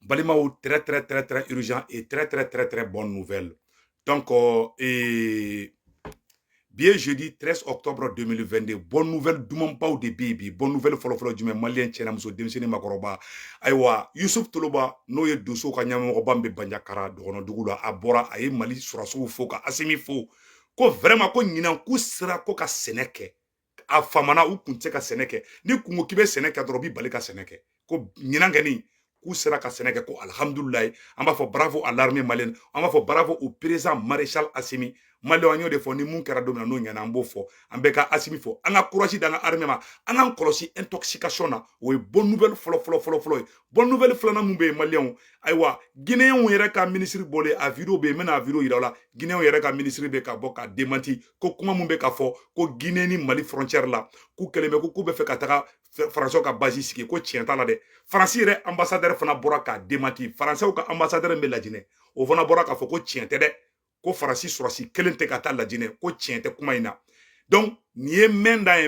Balimao, très, très, très, très urgent et très, très, très, très bonne nouvelle. Donc, bien jeudi 13 octobre 2022, bonne nouvelle Dumambao de Bibi, bonne nouvelle Folofolo du Malien Tchenamuso, Demsini Makoroba, Aywa, Youssouf Toloba, Noye Dosso, Kanyamobambe Banyakara, Dono Dugula, Abora, Aye Mali, Surasu, Foka, Asimi Fo, ko vraiment ko ɲinan ku sera ko ka sɛnɛ kɛ a famana u kun tɛ ka sɛnɛ kɛ ni kungo k'i bɛ sɛnɛ kɛ dɔrɔn b'i bali ka sɛnɛ kɛ ko ɲinan kɛni k'u sera ka sɛnɛ kɛ ko alhamdulilayi an b'a fɔ bravo à l'armée malienne an b'a fɔ bravo au président maréchal Assimi Malien an y'o de fɔ ni mun kɛra don min na n'o ɲɛna an b'o fɔ an bɛ ka Assimi fɔ an ka courage d'an ka armée ma an k'an kɔlɔsi intoxication na o ye bonne nouvelle fɔlɔ fɔlɔ fɔlɔ fɔlɔ ye bonne nouvelle filanan mun bɛ yen Maliens ayiwa Guinéens yɛrɛ ka ministre bɔlen a vidéo bɛ yen n bɛna a vidéo yira aw la Guinéens yɛrɛ ka ministre bɛ ka bɔ ka démenti ko kuma mun bɛ ka fɔ ko Guinée ni Mali frontière la k'u kɛlen bɛ k'u bɛ fɛ ka taga Français ka base sigi ko tiɲɛ t'a la dɛ France yɛrɛ ambassadeur fana bɔra k'a démenti Français ka ambassadeur bɛ Lajinɛ o fana bɔra k'a fɔ ko tiɲɛ tɛ dɛ ko Faransi sɔrɔsi kelen tɛ ka taa Lajinɛ ko tiɲɛ tɛ kuma in na donc nin ye mɛn dan ye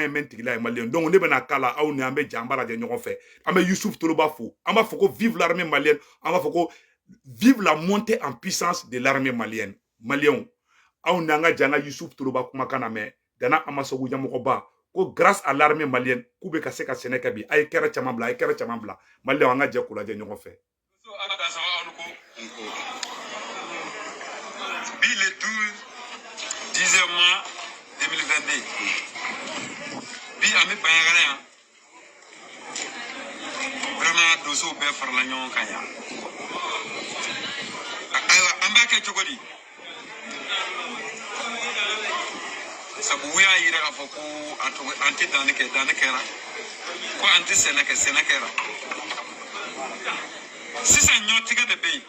mɛn tigila ye Malien donc ne bɛna k'a la aw ni an bɛ jɛ an b'a lajɛ ɲɔgɔn fɛ an bɛ Youssouf Toloba fo an b'a fɔ ko vive l'armée malienne an b'a fɔ ko vive la montée en puissance de l'armée malienne Maliens aw ni an ka jɛ an ka Youssouf Toloba kumakan na mɛn Gana Amasogo ɲɛmɔgɔba ko grâce à l'armée malienne k'u bɛ ka se ka sɛnɛ kɛ bi a ye kɛra caman bila a ye kɛra caman bila Maliens an ka jɛ k'u lajɛ ɲɔgɔn fɛ. Bi le 12 10e mois 2022 bi ami banyagala ya vraiment doso be farla ñon kan ya aywa ambake cogodi sabu wuya yira ka foko anti danekera ko anti senekera sisan ñotiga de be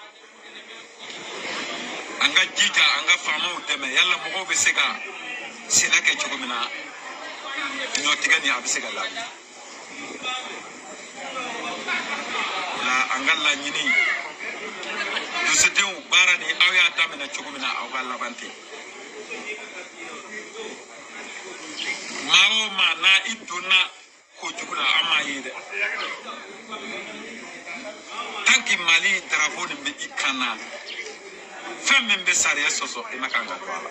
anga jija anga famo deme yalla mo be sega seneke cogomina ñotiga ni abisega la angalla ñini do se dew barani awya tamina cogomina awga labante mawo ma na iduna ko jugula amayide tanki mali drapeau ni be ikana femme be sariya soso ina kanga twala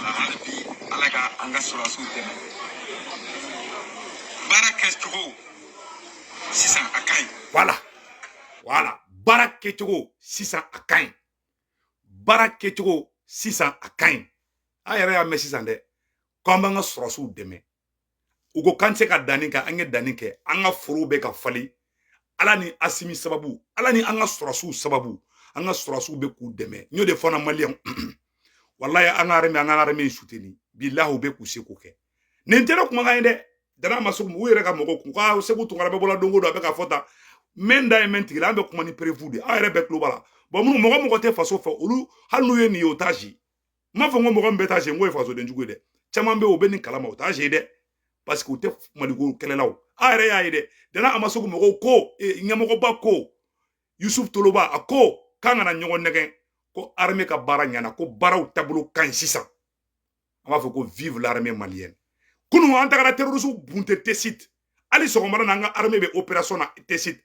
harbi alaga anga surasu deme baraketgo sisan akai voilà baraketgo sisan akai baraketgo sisan akai a yɛrɛ y'a mɛn sisan dɛ ko an b'an ka sɔrɔsiw dɛmɛ u ko k'an tɛ ka danni kɛ an ye danni kɛ an ka forow bɛ ka falen ala ni Assimi sababu ala ni an ka sɔrɔsiw sababu an ka sɔrɔsiw bɛ k'u dɛmɛ n y'o de fɔ na Maliens wallahi an ka armée soutenu billahi u bɛ k'u se k'o kɛ nin tɛ ne kumakan ye dɛ Gana Amasogo u yɛrɛ ka mɔgɔw kun ka Segu Tunkara bɛ bɔla don o don a bɛ ka fɔ tan mɛn da ye mɛn tigila an bɛ kuma ni prévu de aw yɛrɛ bɛɛ tulo b'a la bon minnu mɔgɔ tɛ faso fɛ olu hali n'u ye nin ye o t'a zi m'a fɔ n ko mɔgɔ min bɛ taa zi n ko ye fasoden jugu ye dɛ caman bɛ yen o bɛ nin kalama o t'a zi dɛ parce que u tɛ Maliko kɛlɛlaw a yɛrɛ y'a ye dɛ Gana Amasogo mɔgɔw ko ɲɛmɔgɔba ko Youssouf Toloba a ko k'an kana ɲɔgɔn nɛgɛn ko armée ka baara ɲɛna ko baaraw taabolo ka ɲi sisan an b'a fɔ ko vive l'armée malienne kunu an tagara terroriste bunte Tessit ali sɔgɔmada na an ka armée bɛ opération na Tessit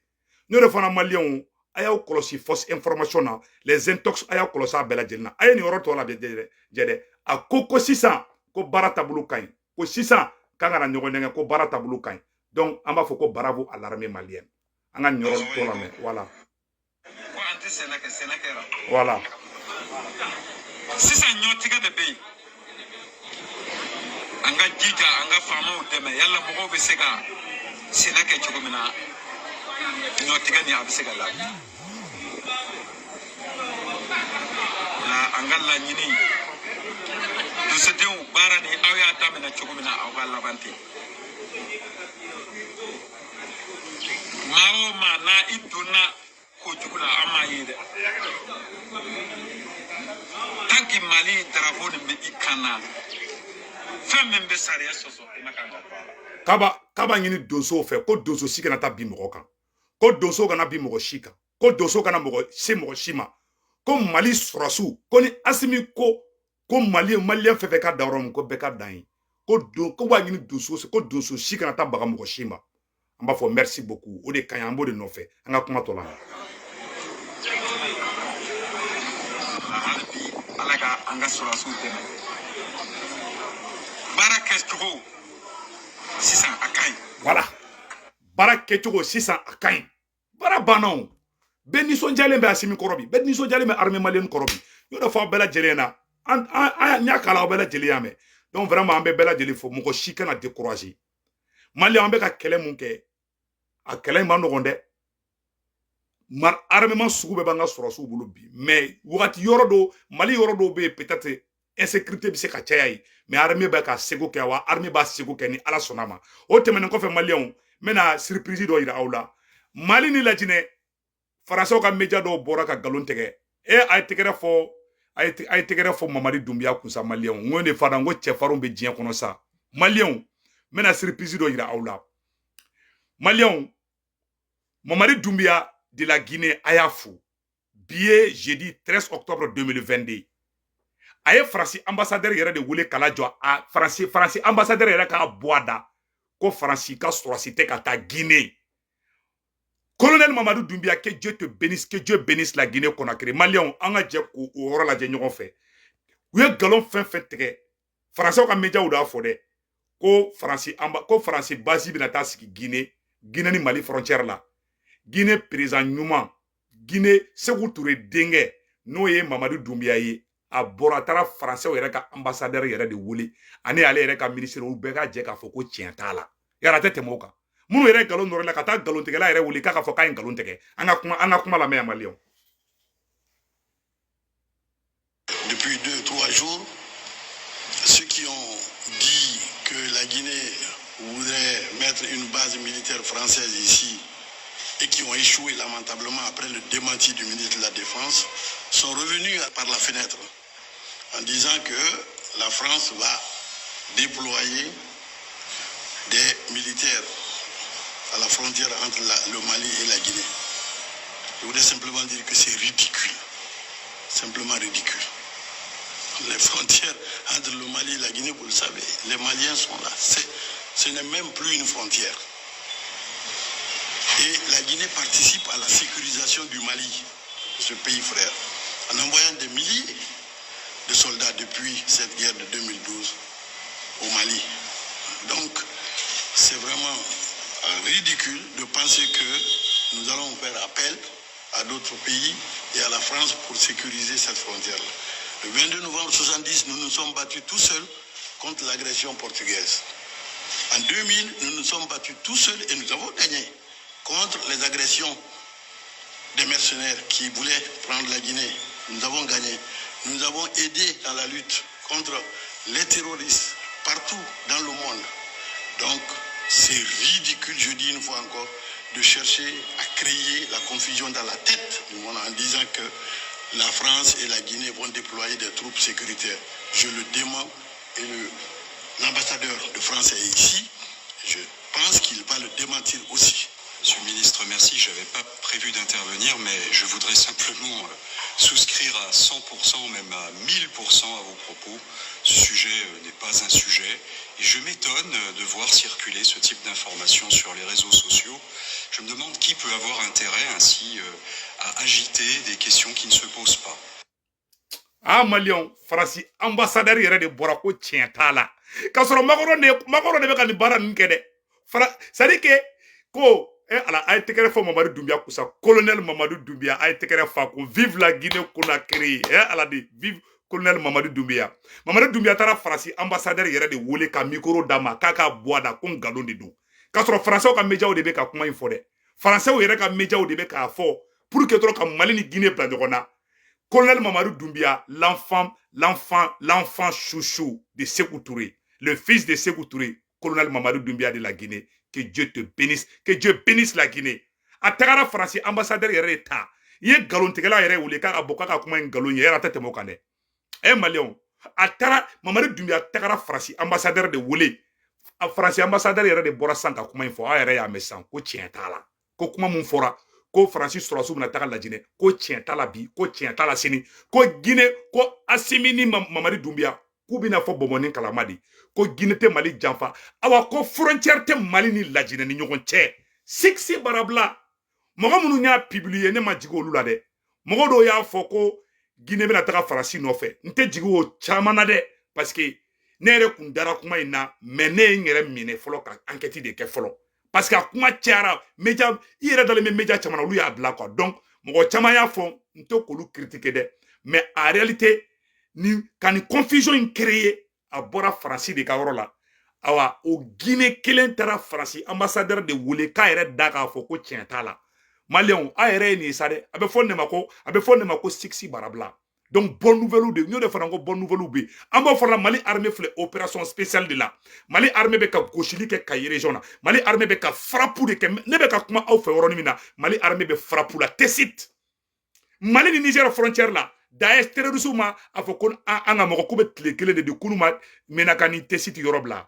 n'o de fana Maliens a y'aw kɔlɔsi fausse information na les intox a y'aw kɔlɔsi a bɛɛ lajɛlen na a ye nin yɔrɔ tɔ la jɛ dɛ a ko sisan ko baara taabolo ka ɲi ko sisan k'an kana ɲɔgɔn nɛgɛn ko baara taabolo ka ɲi donc an b'a fɔ ko bravo à l'armée malienne an ka nin yɔrɔ tɔ la mɛ voilà ko anti senekera voilà sisan ñotiga de be anga jija anga famo deme yalla mo be sega seneke cogomina ñotiga ni abisega la angalla ñini do se dew barani awya tamina cogomina awga labante mawo ma na iduna ko jugula amayide tanki mali drapeau ni be ikana femme be sariya soso ina kanga kaba ɲini donso fɛ ko donso si kana taa bi mɔgɔ kan ko donso kana bi mɔgɔ si kan ko donso kana mɔgɔ si ma ko Mali sɔrɔsiw ko ni Assimi ko Malien fɛn fɛn ka da yɔrɔ min ko bɛɛ ka dan ye ko b'a ɲini donso ko donso si kana taa baga mɔgɔ si ma an b'a fɔ merci beaucoup o de kaɲi an b'o de nɔfɛ an ka kuma tɔ la ala ka an ka sɔrɔsiw dɛmɛ baara kɛcogo sisan a ka ɲi voilà baara kɛcogo sisan a ka ɲi baara banna o bɛɛ nisɔndiyalen bɛ Asimi kɔrɔ bi bɛɛ nisɔndiyalen bɛ armée malienne kɔrɔ bi y'o de fɔ aw bɛɛ lajɛlen na n y'a kala aw bɛɛ lajɛlen y'a mɛn donc vraiment an bɛ bɛɛ lajɛlen fo mɔgɔ si kana décourager Mali an bɛ ka kɛlɛ mun kɛ a kɛlɛ in ma nɔgɔn dɛ armement sugu bɛɛ b'an ka sɔrɔsiw bolo bi mais wagati yɔrɔ dɔw Mali yɔrɔ dɔw bɛ yen peut-être insécurité bɛ se ka caya yen mais armée bɛ ka seko kɛ wa armée b'a seko kɛ ni ala sɔnna ma o tɛmɛnen kɔfɛ maliyɛnw n bɛna surprise dɔ yira aw la Mali ni Lajinɛ Faransɛw ka média dɔw bɔra ka galon tigɛ a ye tɛgɛrɛ fɔ Mamadi Dunbiya kun sa maliyɛnw n ko ne fana n ko cɛfarinw bɛ diɲɛ kɔnɔ sa maliyɛnw n bɛna surprise dɔ yira aw la maliyɛnw Mamadi Doumbia de la Guinée a y'a fo bi ye jeudi 13 octobre 2022 a ye Faransi ambassadeur yɛrɛ de wele kala jɔ a Faransi ambassadeur yɛrɛ k'a bɔ a da ko Faransi ka sɔrɔsi tɛ ka taa Guinée colonel Mamadou Doumbia que Dieu te bénisse que Dieu bénisse la Guinée Conakry maliyɛnw an ka jɛ k'o yɔrɔ lajɛ ɲɔgɔn fɛ u ye galon fɛn fɛn tigɛ Faransɛw ka médiaw d'a fɔ dɛ ko Faransi base bɛna taa sigi Guinée ni Mali frontière la Guinée président ɲuman Guinée Sékou Touré denkɛ n'o ye Mamadou Doumbia ye a bɔra a taara Faransɛw yɛrɛ ka ambassadeur yɛrɛ de wele ani ale yɛrɛ ka ministre u bɛɛ ka jɛ k'a fɔ ko tiɲɛ t'a la yara tɛ tɛmɛ o kan minnu yɛrɛ galon nɔrɔ la ka taa galon tigɛla yɛrɛ wele k'a ka fɔ k'a ye galon tigɛ an ka kuma lamɛn maliyɛnw. Depuis 2-3 jours, ceux qui ont dit que la Guinée voudrait mettre une base militaire française ici et qui ont échoué lamentablement après le démenti du ministre de la Défense sont revenus par la fenêtre en disant que la France va déployer des militaires à la frontière entre le Mali et la Guinée. Je voudrais simplement dire que c'est ridicule, simplement ridicule. Les frontières entre le Mali et la Guinée, vous le savez, les Maliens sont là. Ce n'est même plus une frontière. Et la Guinée participe à la sécurisation du Mali, ce pays frère, en envoyant des milliers de soldats depuis cette guerre de 2012 au Mali. Donc, c'est vraiment ridicule de penser que nous allons faire appel à d'autres pays et à la France pour sécuriser cette frontière-là. Le 22 novembre 1970, nous nous sommes battus tout seuls contre l'agression portugaise. En 2000, nous nous sommes battus tout seuls et nous avons gagné contre les agressions des mercenaires qui voulaient prendre la Guinée. Nous avons gagné. Nous avons aidé dans la lutte contre les terroristes partout dans le monde. Donc, c'est ridicule, je dis une fois encore, de chercher à créer la confusion dans la tête du monde en disant que la France et la Guinée vont déployer des troupes sécuritaires. Je le dément et l'ambassadeur de France est ici. Je pense qu'il va le démentir aussi. Monsieur le ministre, merci. Je n'avais pas prévu d'intervenir, mais je voudrais simplement souscrire à 100%, même à 1000% à vos propos. Ce sujet n'est pas un sujet. Et je m'étonne de voir circuler ce type d'informations sur les réseaux sociaux. Je me demande qui peut avoir intérêt ainsi à agiter des questions qui ne se posent pas. Ah, Malion, Farasi, ambassadeur yɛrɛ de bɔra ko tiɲɛ t'a la. K'a sɔrɔ Macron de bɛ ka nin baara ninnu kɛ dɛ. C'est-à-dire que ko ala a ye tɛgɛrɛ fɔ Mamadou Doumbia kusa colonel Mamadou Doumbia a ye tɛgɛrɛ fa ko vive la Guinée Conakry ala de vive colonel Mamadou Doumbia. Mamadou Doumbia taara Farasi ambassadeur yɛrɛ de wele ka micro d'a ma k'a ka bɔ a da ko ngalon de don. K'a sɔrɔ Faransɛw ka médiaw de bɛ ka kuma in fɔ dɛ. Faransɛw yɛrɛ ka médiaw de bɛ k'a fɔ pour que dɔrɔn ka Mali ni Guinée bila ɲɔgɔn na. Colonel Mamadou Doumbia, l'enfant chouchou de Sékou Touré, le fils de Sékou Touré, colonel Mamadou Doumbia de la Guinée, que Dieu te bénisse, que Dieu bénisse la Guinée. A tagara France ambassadeur yɛrɛ ta, i ye galon tigɛla yɛrɛ wele k'a ka bɔ k'a ka kuma in galon ye, yɛrɛ tɛ tɛmɛ o kan dɛ. Maliyɛnw, a taara Mamadou Doumbia tagara France ambassadeur de wele, a France ambassadeur yɛrɛ de bɔra san ka kuma in fɔ, a yɛrɛ y'a mɛn san ko tiɲɛ t'a la, ko kuma mun fɔra. Ko Francis sɔrɔsiw bɛna taga Lajinɛ ko tiɲɛ t'a la bi ko tiɲɛ t'a la sini ko Guinée ko Asimi ni Mamadi Doumbia k'u bɛna fɔ bɔnbɔnni kalama de ko Guinée tɛ Mali janfa awa ko frontière tɛ Mali ni Lajinɛ ni ɲɔgɔn cɛ Siksi barabla mogo munu nya publier ne ma jigo olu la de mogo do y'a fɔ ko Guinée bena taga farasi nɔfɛ nte jigo o caman na de parce que ne yɛrɛ kun dara kuma in na mais ne ye n yɛrɛ minɛ fɔlɔ ka enquête de kɛ fɔlɔ parce que a kuma cayara média i yɛrɛ dalen bɛ média caman na olu y'a bila quoi donc mɔgɔ caman y'a fɔ n tɛ k'olu critiquer dɛ mais en réalité ni ka ni confusion in créer a bɔra farasi de ka yɔrɔ la awa o Guinée kelen taara farasi ambassadeur de wele k'a yɛrɛ da k'a fɔ ko tiɲɛ t'a la Maliens a yɛrɛ ye nin sa dɛ a bɛ fɔ ne ma ko Siksi Barabla donc bonne nouvelle de n'o de fana ko bonne nouvelle be an b'o fɔra Mali armée filɛ opération spéciale de la Mali armée bɛ ka gosili kɛ Kayi région na Mali armée bɛ ka frappe de kɛ ne bɛ ka kuma aw fɛ yɔrɔnin min na Mali armée bɛ frappe la Tessit Mali ni Niger frontière la Daesh terroriste ma a fɔ ko an ka mɔgɔ ko bɛ tile kelen de kunu ma menaka ni Tessit yɔrɔ bila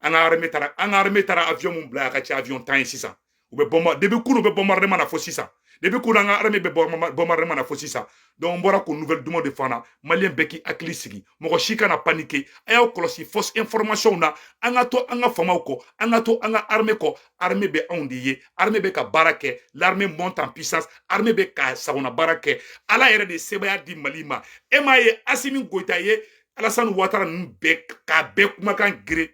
an ka armée taara avion mun bila a ka ca avion 10 ye sisan u bɛ bomba depuis kunu bɛ bombardement na fo sisan depuis kunu an ka armée bɛ bombardement na fo sisan donc on bɔra ko nouvelle duman de fana malien bɛɛ k'i hakili sigi mɔgɔ si kana paniquer a y'aw kɔlɔsi fausse information na an ka to an ka famaw kɔ an ka to an ka armée kɔ armée bɛ anw de ye armée bɛ ka baara kɛ l'armée monte en puissance armée bɛ ka sagona baara kɛ ala yɛrɛ de sebaya di Mali ma e m'a ye Assimi Goïta ye Alassane Ouattara ninnu bɛɛ k'a bɛɛ kumakan gere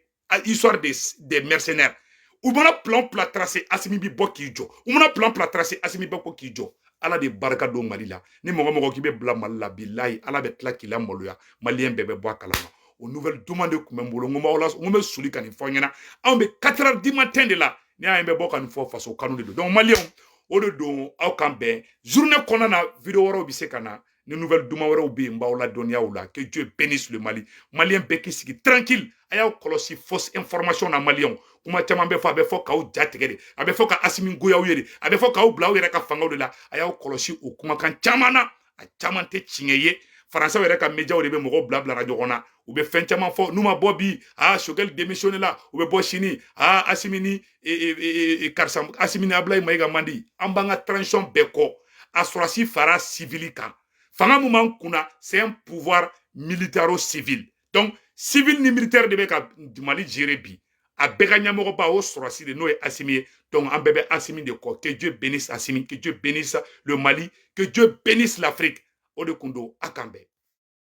histoire des mercenaires u mana plan tracé Assimi bi bɔ k'i jɔ u mana plan tracé Assimi bɛ bɔ k'i jɔ ala de barika don Mali la ni mɔgɔ k'i bɛ bila Mali la bilahi ala bɛ tila k'i la maloya malien bɛɛ bɛ bɔ a kalama o nouvelle demande kun bɛ n bolo n ko bɛ soli ka nin fɔ ɲɛna anw bɛ 4 heures du matin de la ni y'an bɛ bɔ ka nin fɔ faso kanu de don donc malien o de don aw kan bɛn journée kɔnɔna na vidéo wɛrɛw bɛ se ka na ni nouvelle demande wɛrɛw bɛ yen n b'aw la dɔnniya la que Dieu bénisse le Mali malien bɛɛ k'i sigi tranquille a y'aw kɔlɔsi fausse information na malien kuma caman bɛ fɔ a bɛ fɔ k'aw ja tigɛ de a bɛ fɔ ka Assimi goya aw ye de a bɛ fɔ k'aw bila aw yɛrɛ ka fangaw de la a y'aw kɔlɔsi o kumakan caman na a caman tɛ tiɲɛ ye Français yɛrɛ ka médiaw de bɛ mɔgɔw bila ɲɔgɔn na u bɛ fɛn caman fɔ n'u ma bɔ bi Choguel démissionné la u bɛ bɔ sini Assimi ni karisa Assimi ni Ablaye Mayiga mandi an b'an ka transition bɛɛ kɔ a sɔrɔsi fara civil kan fanga mun b'an kunna c'est un pouvoir militaro-civil donc civil ni militaire de bɛ ka Mali gérer bi a bɛɛ ka ɲɛmɔgɔba o sɔrɔsi de n'o ye Assimi ye donc an bɛɛ bɛ Assimi de kɔ que Dieu bénisse Assimi que Dieu bénisse le Mali que Dieu bénisse l'Afrique o de kun don a kan bɛn